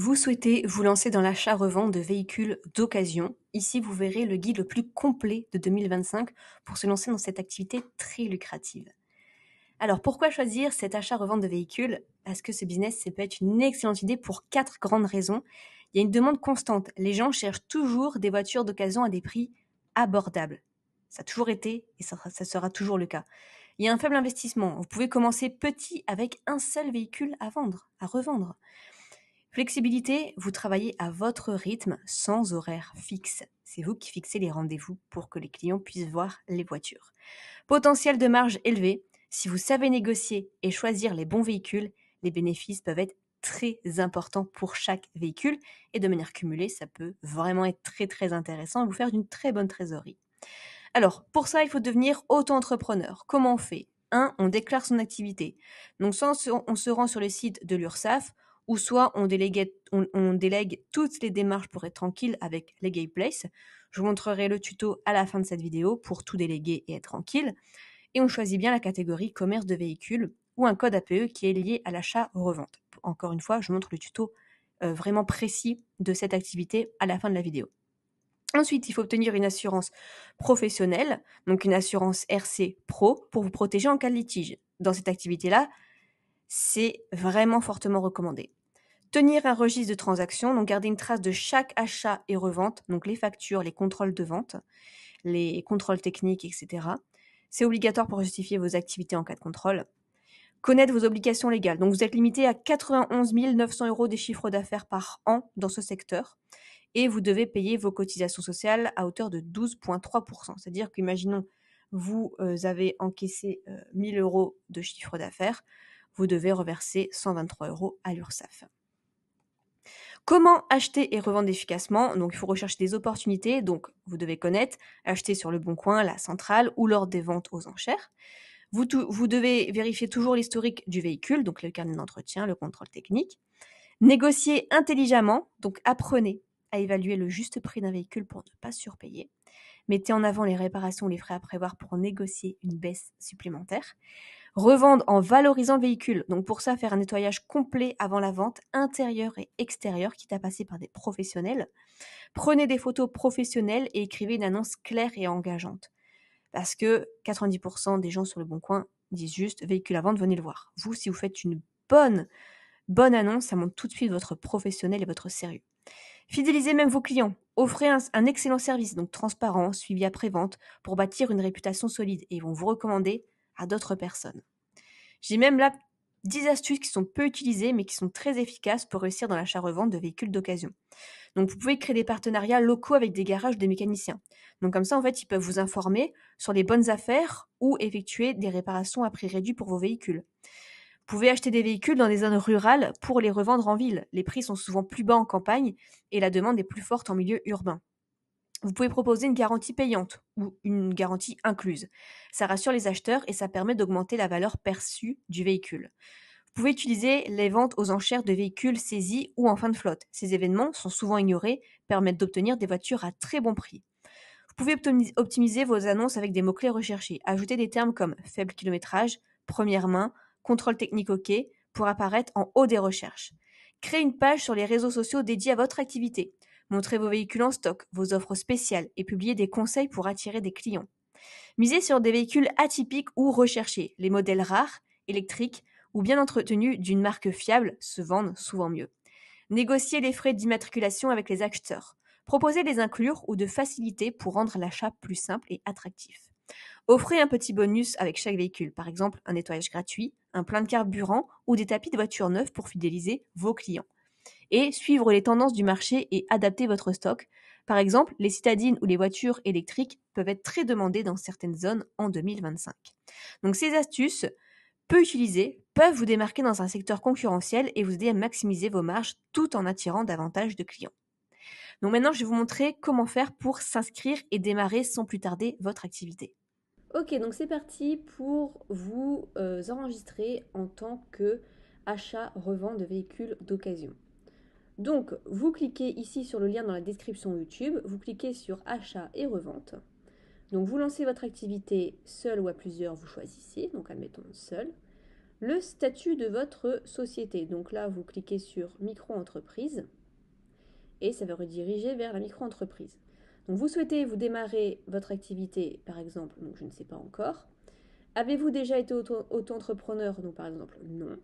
Vous souhaitez vous lancer dans l'achat-revente de véhicules d'occasion. Ici, vous verrez le guide le plus complet de 2025 pour se lancer dans cette activité très lucrative. Alors, pourquoi choisir cet achat-revente de véhicules? Parce que ce business, ça peut être une excellente idée pour 4 grandes raisons. Il y a une demande constante. Les gens cherchent toujours des voitures d'occasion à des prix abordables. Ça a toujours été et ça sera toujours le cas. Il y a un faible investissement. Vous pouvez commencer petit avec un seul véhicule à vendre, à revendre. Flexibilité, vous travaillez à votre rythme sans horaire fixe. C'est vous qui fixez les rendez-vous pour que les clients puissent voir les voitures. Potentiel de marge élevé, si vous savez négocier et choisir les bons véhicules, les bénéfices peuvent être très importants pour chaque véhicule et de manière cumulée, ça peut vraiment être très intéressant et vous faire d'une très bonne trésorerie. Alors, pour ça, il faut devenir auto-entrepreneur. Comment on fait? 1. On déclare son activité. Donc, soit on se rend sur le site de l'URSSAF, ou soit on délègue toutes les démarches pour être tranquille avec Legayplace. Je vous montrerai le tuto à la fin de cette vidéo pour tout déléguer et être tranquille. Et on choisit bien la catégorie commerce de véhicules ou un code APE qui est lié à l'achat-revente. Encore une fois, je vous montre le tuto vraiment précis de cette activité à la fin de la vidéo. Ensuite, il faut obtenir une assurance professionnelle, donc une assurance RC Pro, pour vous protéger en cas de litige. Dans cette activité-là, c'est vraiment fortement recommandé. Tenir un registre de transactions, donc garder une trace de chaque achat et revente, donc les factures, les contrôles de vente, les contrôles techniques, etc. C'est obligatoire pour justifier vos activités en cas de contrôle. Connaître vos obligations légales. Donc vous êtes limité à 91 900 € de chiffre d'affaires par an dans ce secteur. Et vous devez payer vos cotisations sociales à hauteur de 12,3%. C'est-à-dire qu'imaginons, vous avez encaissé 1000 € de chiffre d'affaires, vous devez reverser 123 € à l'URSSAF. Comment acheter et revendre efficacement? Donc, il faut rechercher des opportunités. Donc, vous devez connaître, acheter sur le Bon Coin, la centrale ou lors des ventes aux enchères. Vous devez vérifier toujours l'historique du véhicule, donc le carnet d'entretien, le contrôle technique. Négocier intelligemment, donc apprenez à évaluer le juste prix d'un véhicule pour ne pas surpayer. Mettez en avant les réparations ou les frais à prévoir pour négocier une baisse supplémentaire. Revendre en valorisant le véhicule. Donc pour ça, faire un nettoyage complet avant la vente, intérieur et extérieur, quitte à passer par des professionnels. Prenez des photos professionnelles et écrivez une annonce claire et engageante. Parce que 90% des gens sur le Bon Coin disent juste véhicule à vendre, venez le voir. Vous, si vous faites une bonne annonce, ça montre tout de suite votre professionnel et votre sérieux. Fidélisez même vos clients. Offrez un excellent service, donc transparent, suivi après-vente, pour bâtir une réputation solide et ils vont vous recommander à d'autres personnes. J'ai même là 10 astuces qui sont peu utilisées mais qui sont très efficaces pour réussir dans l'achat-revente de véhicules d'occasion. Donc vous pouvez créer des partenariats locaux avec des garages de mécaniciens. Donc comme ça, en fait, ils peuvent vous informer sur les bonnes affaires ou effectuer des réparations à prix réduit pour vos véhicules. Vous pouvez acheter des véhicules dans des zones rurales pour les revendre en ville. Les prix sont souvent plus bas en campagne et la demande est plus forte en milieu urbain. Vous pouvez proposer une garantie payante ou une garantie incluse. Ça rassure les acheteurs et ça permet d'augmenter la valeur perçue du véhicule. Vous pouvez utiliser les ventes aux enchères de véhicules saisis ou en fin de flotte. Ces événements sont souvent ignorés, permettent d'obtenir des voitures à très bon prix. Vous pouvez optimiser vos annonces avec des mots-clés recherchés. Ajoutez des termes comme faible kilométrage, première main, contrôle technique OK pour apparaître en haut des recherches. Créez une page sur les réseaux sociaux dédiée à votre activité. Montrez vos véhicules en stock, vos offres spéciales et publiez des conseils pour attirer des clients. Misez sur des véhicules atypiques ou recherchés. Les modèles rares, électriques ou bien entretenus d'une marque fiable se vendent souvent mieux. Négociez les frais d'immatriculation avec les acheteurs. Proposez de les inclure ou de faciliter pour rendre l'achat plus simple et attractif. Offrez un petit bonus avec chaque véhicule, par exemple un nettoyage gratuit, un plein de carburant ou des tapis de voiture neuve pour fidéliser vos clients. Et suivre les tendances du marché et adapter votre stock. Par exemple, les citadines ou les voitures électriques peuvent être très demandées dans certaines zones en 2025. Donc ces astuces, peu utilisées, peuvent vous démarquer dans un secteur concurrentiel et vous aider à maximiser vos marges tout en attirant davantage de clients. Donc maintenant, je vais vous montrer comment faire pour s'inscrire et démarrer sans plus tarder votre activité. Ok, donc c'est parti pour vous enregistrer en tant que achat-revend de véhicules d'occasion. Donc, vous cliquez ici sur le lien dans la description YouTube, vous cliquez sur achat et revente. Donc, vous lancez votre activité seul ou à plusieurs, vous choisissez, donc admettons seul. le statut de votre société. Donc là, vous cliquez sur micro-entreprise et ça va rediriger vers la micro-entreprise. Donc vous souhaitez vous démarrer votre activité, par exemple, donc je ne sais pas encore. Avez-vous déjà été auto-entrepreneur? Donc par exemple, non.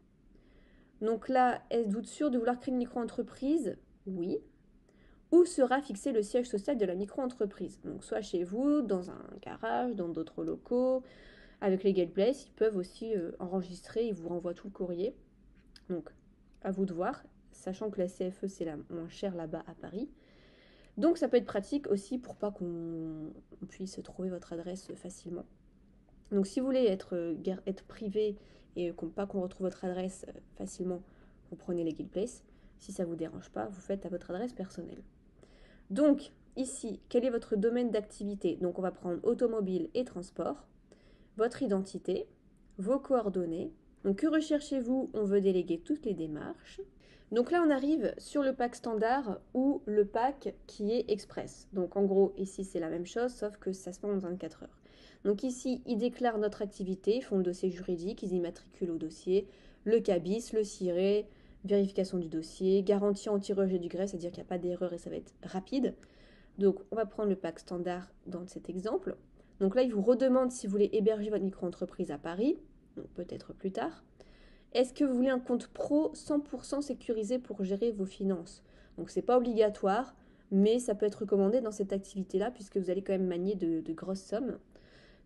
Donc là, êtes-vous sûr de vouloir créer une micro-entreprise? Oui. Où sera fixé le siège social de la micro-entreprise? Donc soit chez vous, dans un garage, dans d'autres locaux. Avec Legal Place, ils peuvent aussi enregistrer, ils vous renvoient tout le courrier. Donc à vous de voir, sachant que la CFE c'est la moins chère là-bas à Paris. Donc ça peut être pratique aussi pour pas qu'on puisse trouver votre adresse facilement. Donc si vous voulez être privé et pas qu'on retrouve votre adresse facilement, vous prenez Legal Place. Si ça ne vous dérange pas, vous faites à votre adresse personnelle. Donc ici, quel est votre domaine d'activité? Donc on va prendre automobile et transport, votre identité, vos coordonnées. Donc que recherchez-vous? On veut déléguer toutes les démarches. Donc là, on arrive sur le pack standard ou le pack qui est express. Donc en gros, ici, c'est la même chose, sauf que ça se fait en 24 heures. Donc ici, ils déclarent notre activité, ils font le dossier juridique, ils immatriculent au dossier le CABIS, le SIRE, vérification du dossier, garantie anti-rejet du grès, c'est-à-dire qu'il n'y a pas d'erreur et ça va être rapide. Donc on va prendre le pack standard dans cet exemple. Donc là, ils vous redemandent si vous voulez héberger votre micro-entreprise à Paris, donc peut-être plus tard. Est-ce que vous voulez un compte pro 100% sécurisé pour gérer vos finances? Donc c'est pas obligatoire, mais ça peut être recommandé dans cette activité-là, puisque vous allez quand même manier de grosses sommes.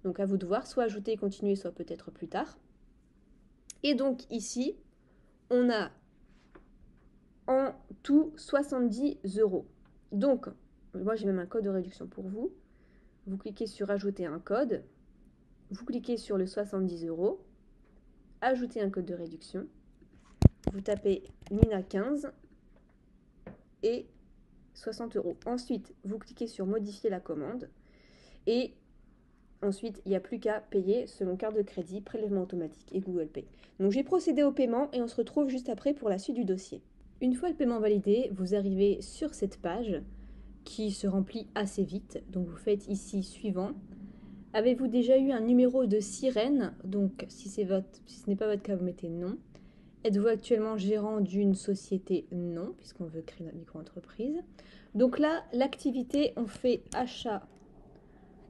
Donc à vous de voir, soit ajouter et continuer, soit peut-être plus tard. Et donc ici, on a en tout 70 €. Donc, moi j'ai même un code de réduction pour vous. Vous cliquez sur ajouter un code, vous cliquez sur le 70 €, ajouter un code de réduction, vous tapez Nina 15 et 60 €. Ensuite, vous cliquez sur modifier la commande et ensuite, il n'y a plus qu'à payer selon carte de crédit, prélèvement automatique et Google Pay. Donc j'ai procédé au paiement et on se retrouve juste après pour la suite du dossier. Une fois le paiement validé, vous arrivez sur cette page qui se remplit assez vite. Donc vous faites ici suivant. Avez-vous déjà eu un numéro de sirène? Donc si ce n'est pas votre cas, vous mettez non. Êtes-vous actuellement gérant d'une société? Non, puisqu'on veut créer notre micro-entreprise. Donc là, l'activité, on fait achat,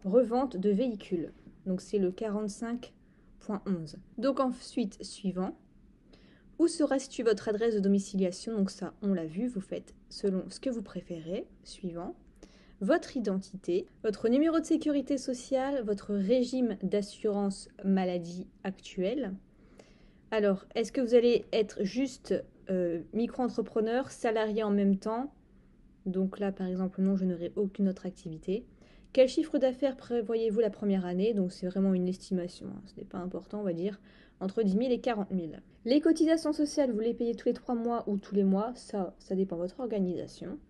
revente de véhicules. Donc c'est le 45.11. Donc ensuite, suivant. Où sera située votre adresse de domiciliation? Donc ça, on l'a vu, vous faites selon ce que vous préférez. Suivant. Votre identité, votre numéro de sécurité sociale, votre régime d'assurance maladie actuel. Alors, est-ce que vous allez être juste micro-entrepreneur, salarié en même temps? Donc là, par exemple, non, je n'aurai aucune autre activité. Quel chiffre d'affaires prévoyez-vous la première année? Donc c'est vraiment une estimation, hein. Ce n'est pas important, on va dire entre 10 000 et 40 000. Les cotisations sociales, vous les payez tous les 3 mois ou tous les mois? Ça dépend de votre organisation.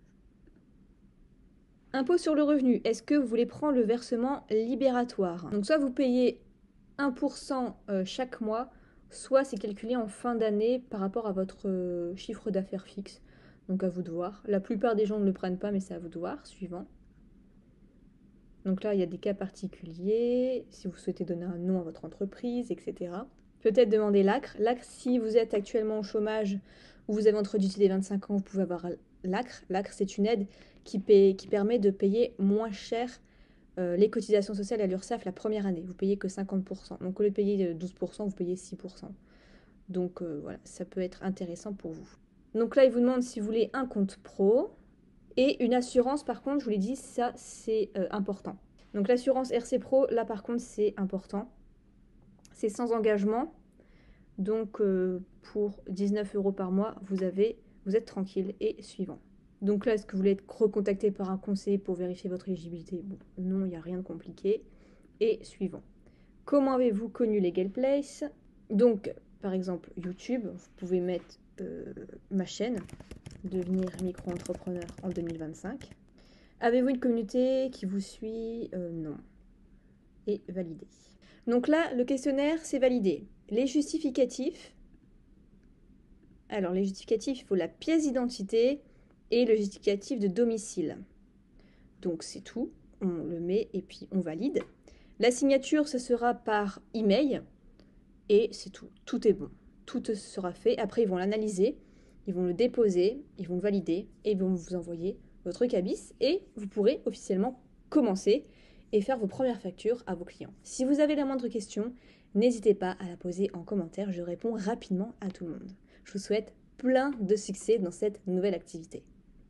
Impôt sur le revenu, est-ce que vous voulez prendre le versement libératoire? Donc soit vous payez 1% chaque mois, soit c'est calculé en fin d'année par rapport à votre chiffre d'affaires fixe. Donc à vous de voir. La plupart des gens ne le prennent pas, mais c'est à vous de voir. Suivant. Donc là, il y a des cas particuliers, si vous souhaitez donner un nom à votre entreprise, etc. Peut-être demander l'ACRE. L'ACRE, si vous êtes actuellement au chômage ou vous avez entre 18 et 25 ans, vous pouvez avoir l'ACRE. L'ACRE, c'est une aide qui permet de payer moins cher les cotisations sociales à l'URSSAF la première année. Vous payez que 50%. Donc au lieu de payer 12%, vous payez 6%. Donc voilà, ça peut être intéressant pour vous. Donc là, il vous demande si vous voulez un compte pro. Et une assurance, par contre, je vous l'ai dit, ça c'est important. Donc l'assurance RC Pro, là par contre, c'est important. C'est sans engagement. Donc pour 19 € par mois, vous êtes tranquille. Et suivant. Donc là, est-ce que vous voulez être recontacté par un conseiller pour vérifier votre éligibilité? Bon, non, il n'y a rien de compliqué. Et suivant. Comment avez-vous connu Legal Place? Donc, par exemple, YouTube, vous pouvez mettre ma chaîne, devenir micro-entrepreneur en 2025. Avez-vous une communauté qui vous suit? Non. Et validé. Donc là, le questionnaire, c'est validé. Les justificatifs. Alors, les justificatifs, il faut la pièce d'identité et le justificatif de domicile. Donc, c'est tout. On le met et puis on valide. La signature, ce sera par email. Et c'est tout. Tout est bon. tout sera fait. Après, ils vont l'analyser, ils vont le déposer, ils vont le valider et ils vont vous envoyer votre cabis et vous pourrez officiellement commencer et faire vos premières factures à vos clients. Si vous avez la moindre question, n'hésitez pas à la poser en commentaire, je réponds rapidement à tout le monde. Je vous souhaite plein de succès dans cette nouvelle activité.